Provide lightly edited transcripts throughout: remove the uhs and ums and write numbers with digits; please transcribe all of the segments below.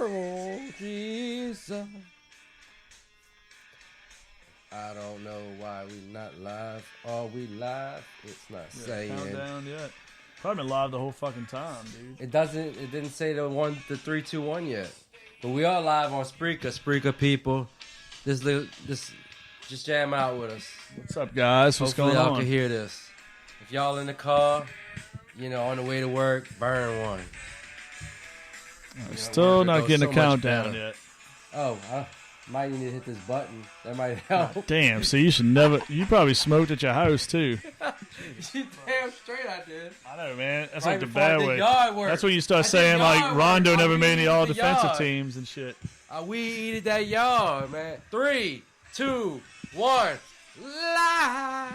Oh, Jesus. I don't know why we not live. Are we live? It's not saying. Countdown yet. Probably been live the whole fucking time, dude. It didn't say the 3, 2, 1 yet. But we are live on Spreaker people. Just jam out with us. What's up, guys? What's Hopefully going on? y'all can hear this. If y'all in the car, on the way to work, burn one. Still not getting a countdown yet. Oh, I might need to hit this button. That might help. Damn, so you should never... You probably smoked at your house, too. You damn straight I did. I know, man. That's Right like the before bad I did way. yard work. That's when you start I did saying, like, yard Rondo work. never made any weeded all-defensive the yard. teams and shit. We eated that yard, man. 3, 2, 1. Live.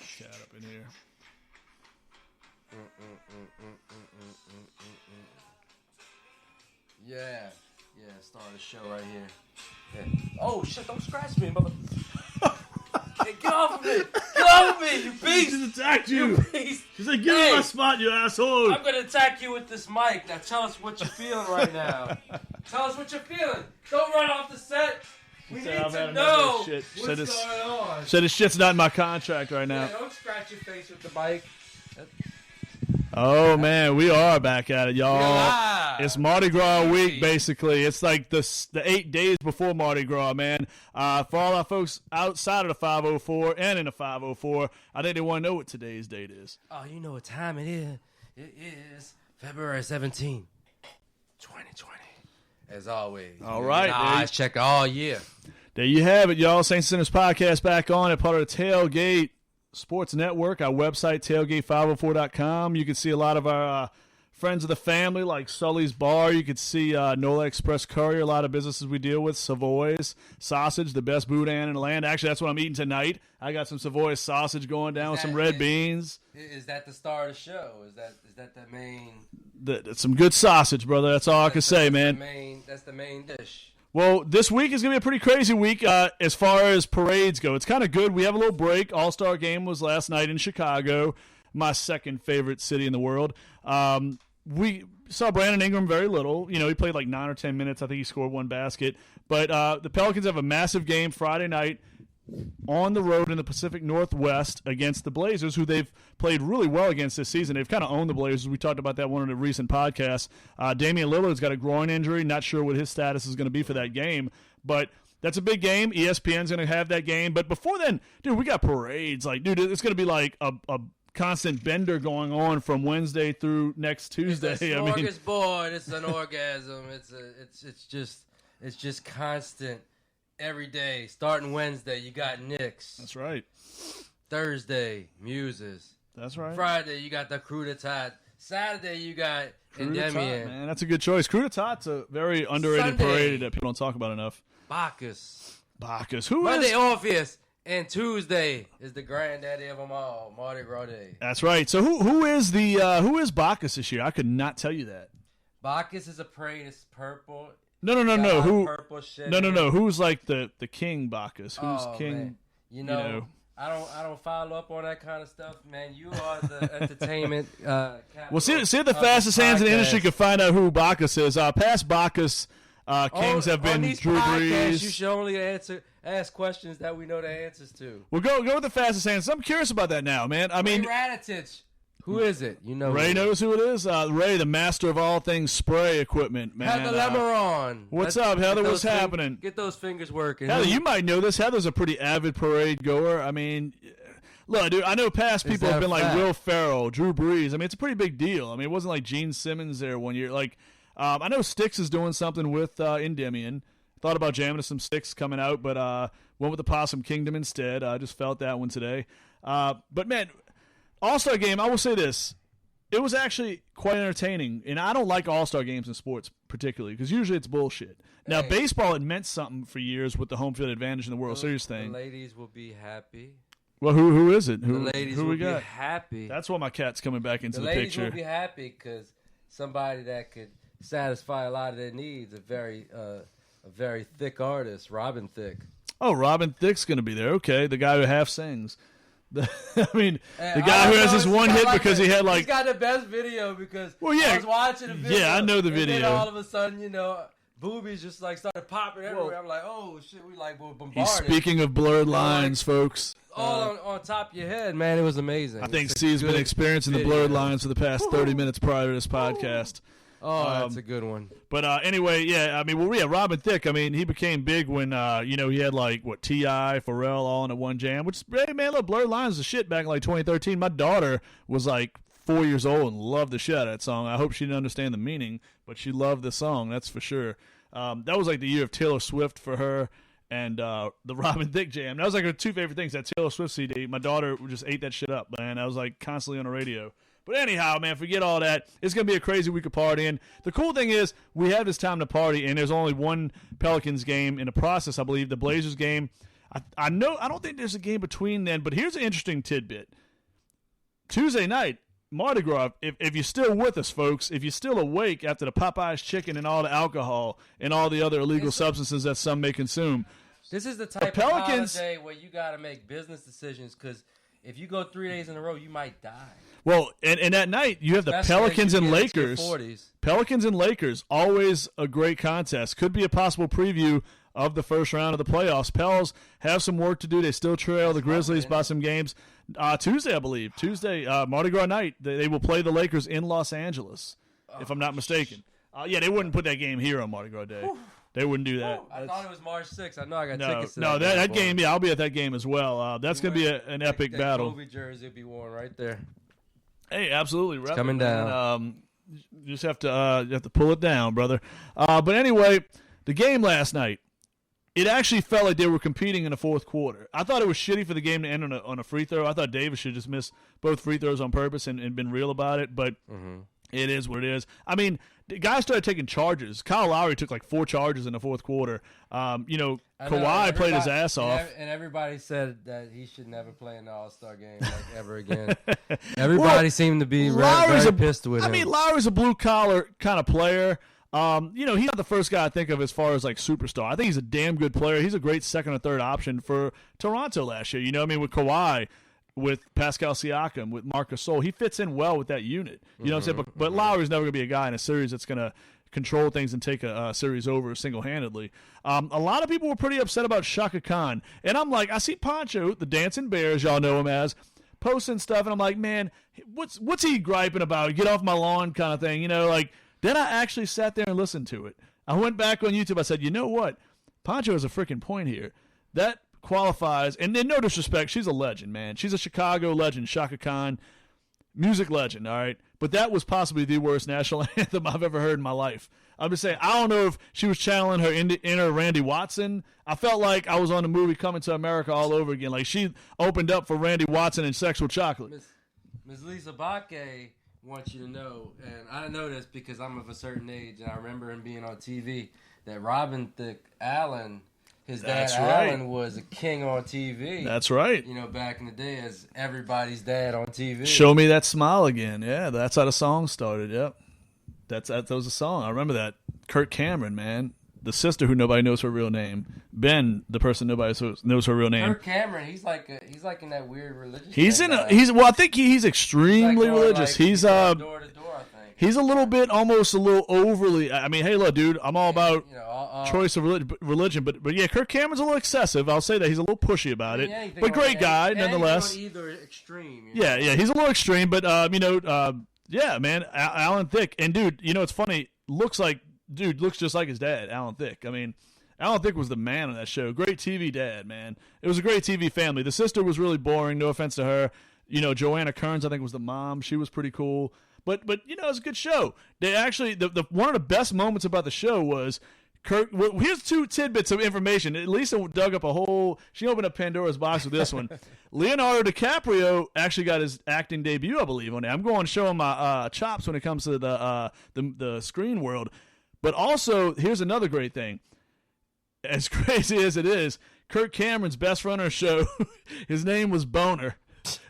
Shut up in here. Yeah, start the show right here. Yeah. Oh shit! Don't scratch me, mother. Hey, get off of me! Get off of me, you beast! She just attacked you. You beast! She's like, get in my spot, you asshole. I'm gonna attack you with this mic. Now tell us what you're feeling right now. Tell us what you're feeling. Don't run off the set. We need to know what's going on. Said this shit's not in my contract right now. Yeah, don't scratch your face with the mic. Oh, man, we are back at it, y'all. Live. It's Mardi Gras week, basically. It's like the 8 days before Mardi Gras, man. For all our folks outside of the 504 and in the 504, I think they want to know what today's date is. Oh, you know what time it is. It is February 17th, 2020. As always. All right. Eyes check all year. There you have it, y'all. Saints Sinners Podcast back on at part of the Tailgate Sports Network, our website, tailgate504.com. You can see a lot of our friends of the family, like Sully's Bar. You can see Nola Express Courier, a lot of businesses we deal with. Savoy's Sausage, the best boudin in the land. Actually, that's what I'm eating tonight. I got some Savoy's sausage going down with some red beans. Is that the star of the show? Is that the main? That's some good sausage, brother. That's all I can say, man. That's the main dish. Well, this week is going to be a pretty crazy week as far as parades go. It's kind of good. We have a little break. All-Star Game was last night in Chicago, my second favorite city in the world. We saw Brandon Ingram very little. He played like 9 or 10 minutes. I think he scored 1 basket. But the Pelicans have a massive game Friday night on the road in the Pacific Northwest against the Blazers, who they've played really well against this season. They've kind of owned the Blazers. We talked about that one in a recent podcast. Damian Lillard's got a groin injury. Not sure what his status is going to be for that game, but that's a big game. ESPN's going to have that game. But before then, dude, we got parades. Like, dude, it's going to be like a constant bender going on from Wednesday through next Tuesday. It's a smorgasbord. It's an orgasm. It's just constant. Every day, starting Wednesday, you got Knicks. That's right. Thursday, Muses. That's right. Friday, you got the Crew de Tot. Saturday, you got Endymion. Man, that's a good choice. Crew de Tot's a very underrated parade that people don't talk about enough. Bacchus. Monday, Orpheus. And Tuesday is the granddaddy of them all, Mardi Gras Day. That's right. So who is Bacchus this year? I could not tell you that. Bacchus is a parade. It's purple. No. Purple shit. No. Who's like the king Bacchus? Who's king? Man. I don't follow up on that kind of stuff, man. You are the entertainment. Well, see if the fastest hands in the industry can find out who Bacchus is. Past Bacchus kings have been Drew Brees. You should only ask questions that we know the answers to. Well, go with the fastest hands. I'm curious about that now, man. I mean, Raditich. Who is it? Ray knows who it is. Ray, the master of all things spray equipment, man. Heather Lemeron. What's up, Heather? What's happening? Get those fingers working. Heather, you might know this. Heather's a pretty avid parade goer. I mean, look, dude, I know past people have been like Will Ferrell, Drew Brees. I mean, it's a pretty big deal. I mean, it wasn't like Gene Simmons there one year. Like, I know Styx is doing something with Endymion. Thought about jamming to some Styx coming out, but went with the Possum Kingdom instead. I just felt that one today. But, man, All-Star Game, I will say this. It was actually quite entertaining, and I don't like all-star games in sports particularly because usually it's bullshit. Now, baseball had meant something for years with the home field advantage in the World Series thing. The ladies will be happy. Well, who is it? The ladies will be happy. That's why my cat's coming back into the ladies picture. Will be happy because somebody that could satisfy a lot of their needs, a very thick artist, Robin Thicke. Oh, Robin Thicke's going to be there. Okay, the guy who half sings. I mean, the guy who has this one hit because he had like... He's got the best video because I was watching the video. Yeah, I know the video. And then all of a sudden, boobies just like started popping everywhere. I'm like, oh shit, we like were bombarded. Speaking of blurred lines, folks. All on top of your head, man. It was amazing. I think C's been experiencing the blurred lines for the past 30 minutes prior to this podcast. Oh, that's a good one. But anyway, yeah, I mean, Robin Thicke, I mean, he became big when, he had like, T.I., Pharrell all in a one jam, which, hey, man, look, Blurred Lines is shit back in like 2013. My daughter was like 4 years old and loved the shit out of that song. I hope she didn't understand the meaning, but she loved the song, that's for sure. That was like the year of Taylor Swift for her and the Robin Thicke jam. That was like her two favorite things, that Taylor Swift CD. My daughter just ate that shit up, man. I was like constantly on the radio. But anyhow, man, forget all that. It's going to be a crazy week of partying. The cool thing is we have this time to party, and there's only one Pelicans game in the process, I believe, the Blazers game. I don't think there's a game between then, but here's an interesting tidbit. Tuesday night, Mardi Gras, if you're still with us, folks, if you're still awake after the Popeye's chicken and all the alcohol and all the other illegal substances that some may consume. This is the type of holiday where you got to make business decisions because if you go 3 days in a row, you might die. Well, and that night, you have the Pelicans and Lakers. Pelicans and Lakers, always a great contest. Could be a possible preview of the first round of the playoffs. Pels have some work to do. They still trail the Grizzlies by some games. Tuesday, I believe. Tuesday, Mardi Gras night, they will play the Lakers in Los Angeles, if I'm not mistaken. Yeah, they wouldn't put that game here on Mardi Gras Day. They wouldn't do that. I thought it was March 6th. I know I got tickets to that. No, that game, yeah, I'll be at that game as well. That's going to be an epic battle. Kobe jersey will be worn right there. Hey, absolutely. It's coming down. You just have to pull it down, brother. But anyway, the game last night, it actually felt like they were competing in the fourth quarter. I thought it was shitty for the game to end on a free throw. I thought Davis should just miss both free throws on purpose and been real about it, but it is what it is. I mean, the guys started taking charges. Kyle Lowry took like 4 charges in the fourth quarter. Kawhi played his ass off. And everybody said that he should never play in the All-Star game ever again. Everybody seemed to be very pissed with him. I mean, Lowry's a blue-collar kind of player. He's not the first guy I think of as far as like superstar. I think he's a damn good player. He's a great second or third option for Toronto last year. With Kawhi, with Pascal Siakam, with Marc Gasol, he fits in well with that unit. You know what I'm saying? But Lowry's never going to be a guy in a series that's going to control things and take a series over single-handedly. A lot of people were pretty upset about Shaka Khan. And I'm like, I see Poncho, the Dancing Bears, y'all know him as, posting stuff, and I'm like, man, what's he griping about? Get off my lawn kind of thing. Then I actually sat there and listened to it. I went back on YouTube. I said, you know what? Poncho has a freaking point here. That qualifies, and no disrespect, she's a legend, man. She's a Chicago legend, Shaka Khan, music legend, all right? But that was possibly the worst national anthem I've ever heard in my life. I'm just saying, I don't know if she was channeling her inner Randy Watson. I felt like I was on the movie Coming to America all over again. Like she opened up for Randy Watson and Sexual Chocolate. Ms. Lisa Bakke wants you to know, and I know this because I'm of a certain age, and I remember him being on TV, that Robin Thicke Allen, his dad Allen, was a king on TV. That's right. Back in the day as everybody's dad on TV. Show me that smile again. Yeah, that's how the song started. Yep. That was a song. I remember that. Kirk Cameron, man. The sister who nobody knows her real name. Ben, the person nobody knows her real name. Kirk Cameron, he's like in that weird religious. I think he's extremely religious. He's door to door, I think. He's a little overly. I mean, hey, look, dude, I'm all about choice of religion, but yeah, Kirk Cameron's a little excessive. I'll say that he's a little pushy about it, but great guy nonetheless. Either extreme. Yeah, he's a little extreme, but yeah, man, Alan Thicke, and dude, it's funny. Looks just like his dad, Alan Thicke. I mean, Alan Thicke was the man on that show. Great TV dad, man. It was a great TV family. The sister was really boring. No offense to her. Joanna Kearns, I think, was the mom. She was pretty cool. But it was a good show. They actually, the one of the best moments about the show was Kirk. Well, here's 2 tidbits of information. Lisa dug up she opened up Pandora's box with this one. Leonardo DiCaprio actually got his acting debut, I believe, on there. I'm going to show him my chops when it comes to the screen world. But also, here's another great thing. As crazy as it is, Kirk Cameron's best friend on the show, his name was Boner.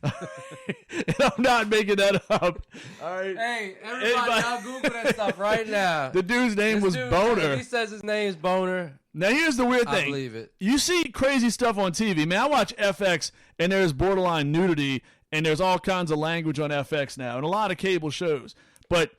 And I'm not making that up. All right. Hey, everybody, y'all Google that stuff right now. The dude's name was Boner. He says his name is Boner. Now, here's the weird thing. I believe it. You see crazy stuff on TV. Man, I watch FX, and there's borderline nudity, and there's all kinds of language on FX now, and a lot of cable shows. But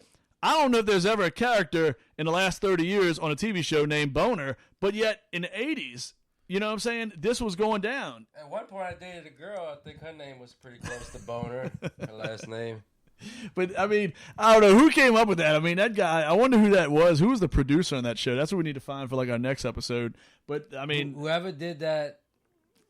I don't know if there's ever a character in the last 30 years on a TV show named Boner, but yet in the 80s, you know what I'm saying, this was going down. At one point, I dated a girl. I think her name was pretty close to Boner, her last name. But, I mean, I don't know. Who came up with that? I mean, that guy, I wonder who that was. Who was the producer on that show? That's what we need to find for, like, our next episode. But, I mean, whoever did that,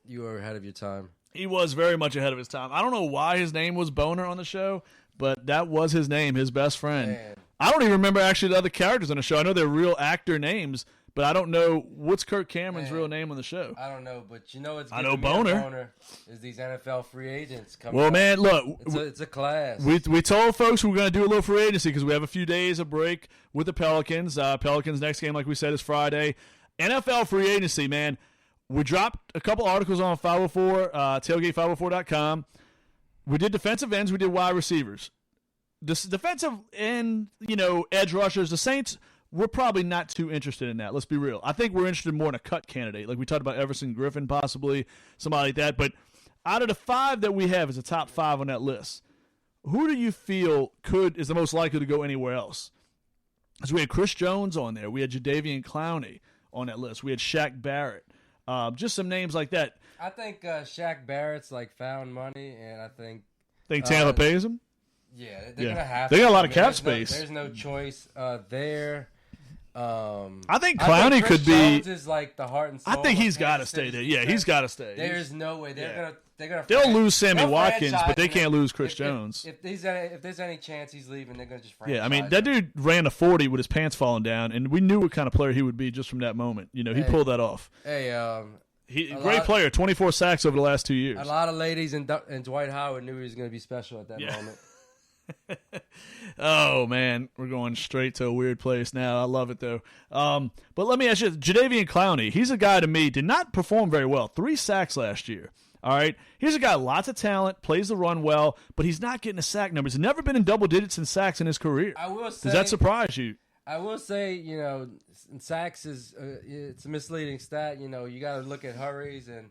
you were ahead of your time. He was very much ahead of his time. I don't know why his name was Boner on the show, but that was his name, his best friend. Man. I don't even remember actually the other characters on the show. I know they're real actor names, but I don't know what's Kirk Cameron's real name on the show. I don't know, but you know what's good I know to Boner is these NFL free agents coming Well, up. man, look. It's a class. We told folks we were going to do a little free agency because we have a few days of break with the Pelicans. Pelicans' next game, like we said, is Friday. NFL free agency, man. We dropped a couple articles on 504, tailgate504.com. We did defensive ends. We did wide receivers. This defensive end, edge rushers, the Saints, we're probably not too interested in that. Let's be real. I think we're interested more in a cut candidate. Like we talked about Everson Griffin, possibly, somebody like that. But out of the 5 that we have as the top 5 on that list, who do you feel is the most likely to go anywhere else? Because we had Chris Jones on there. We had Jadeveon Clowney on that list. We had Shaq Barrett. Just some names like that. I think Shaq Barrett's found money, and I think Tampa pays him? Yeah, they're gonna have. They got a lot of cap space. There's no choice there. I think Clowney could be. Jones is like the heart and soul. I think he's got to stay there. Yeah, he's got to stay. There's no way They'll lose Sammy Watkins, but they can't lose Chris Jones. If there's any chance he's leaving, they're gonna just franchise. Yeah, I mean that dude ran a 40 with his pants falling down, and we knew what kind of player he would be just from that moment. He pulled that off. Hey, great player, 24 sacks over the last 2 years. A lot of ladies and Dwight Howard knew he was gonna be special at that moment. Oh, man, we're going straight to a weird place now. I love it, though. But let me ask you, Jadeveon Clowney, he's a guy to me, did not perform very well. 3 sacks last year. All right? He's a guy, lots of talent, plays the run well, but he's not getting the sack numbers. He's never been in double digits in sacks in his career. I will say, does that surprise you? I will say, sacks is it's a misleading stat. You got to look at hurries and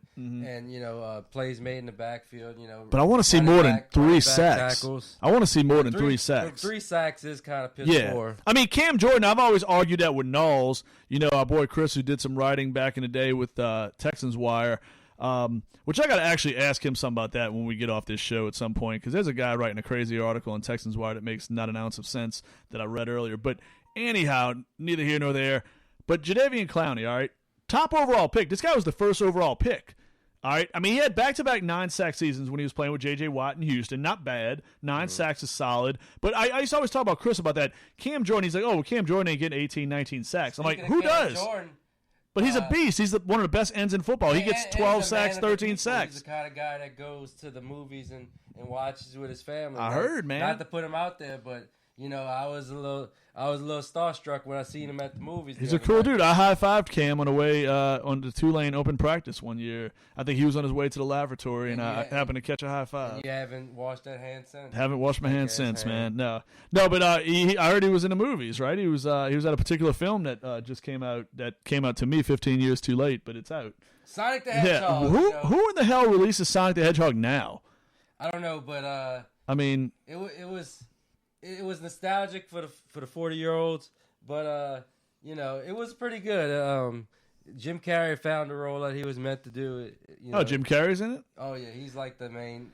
plays made in the backfield. But I want to see more than 3 sacks. Tackles. I want to see more than 3 sacks. 3 sacks is kind of piss poor. I mean, Cam Jordan. I've always argued that with Knowles. Our boy Chris, who did some writing back in the day with Texans Wire. Which I got to actually ask him something about that when we get off this show at some point, because there's a guy writing a crazy article on Texans Wire that makes not an ounce of sense that I read earlier. But anyhow, neither here nor there. But Jadeveon Clowney, all right, top overall pick. This guy was the first overall pick. All right, I mean, he had back-to-back 9-sack seasons when he was playing with J.J. Watt in Houston. Not bad. 9 sacks is solid. But I used to always talk about Chris about that. Cam Jordan, he's like, oh, Cam Jordan ain't getting 18, 19 sacks. I'm like, who does? Jordan, but he's a beast. He's one of the best ends in football. He gets 12 sacks, 13 sacks. He's the kind of guy that goes to the movies and watches with his family. I heard, man. Not to put him out there, but I was a little starstruck when I seen him at the movies. He's a cool dude. I high-fived Cam on the way on the Tulane open practice one year. I think he was on his way to the lavatory, and I happened to catch a high five. You haven't washed that hand since? Haven't washed my hands since, man. No, but I heard he was in the movies, right? He was at a particular film that just came out. That came out to me 15 years too late, but it's out. Sonic the Hedgehog. Yeah. Who in the hell releases Sonic the Hedgehog now? I don't know, but I mean, it was nostalgic for the 40-year-olds, but it was pretty good. Jim Carrey found the role that he was meant to do. Jim Carrey's in it? Oh yeah, he's like the main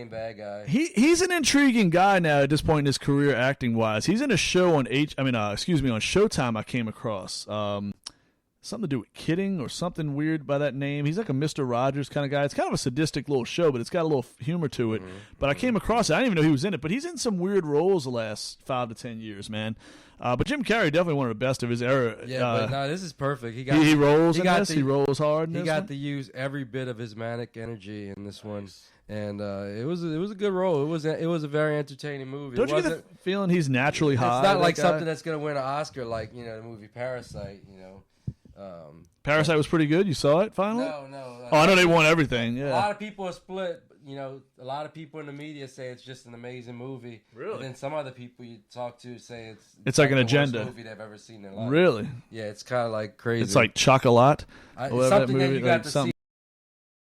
bad guy. He's an intriguing guy now at this point in his career, acting wise. He's in a show on Showtime. I came across something to do with kidding or something weird by that name. He's like a Mr. Rogers kind of guy. It's kind of a sadistic little show, but it's got a little humor to it. But I came across it. I didn't even know he was in it, but he's in some weird roles the last 5 to 10 years, man. But Jim Carrey, definitely one of the best of his era. Yeah, but no, this is perfect. He rolls in this. He rolls hard in this. He got to use every bit of his manic energy in this one. And it was a good role. It was a very entertaining movie. Don't you get the feeling he's naturally hot? It's not like something that's going to win an Oscar like the movie Parasite, Parasite was pretty good. You saw it finally? No. I know they won everything. Yeah. A lot of people are split. a lot of people in the media say it's just an amazing movie. Really? And then some other people you talk to say it's like an the agenda. worst movie they've ever seen in their life. Really? Yeah, it's kind of like crazy. It's like Chocolat. It's something that you got to see.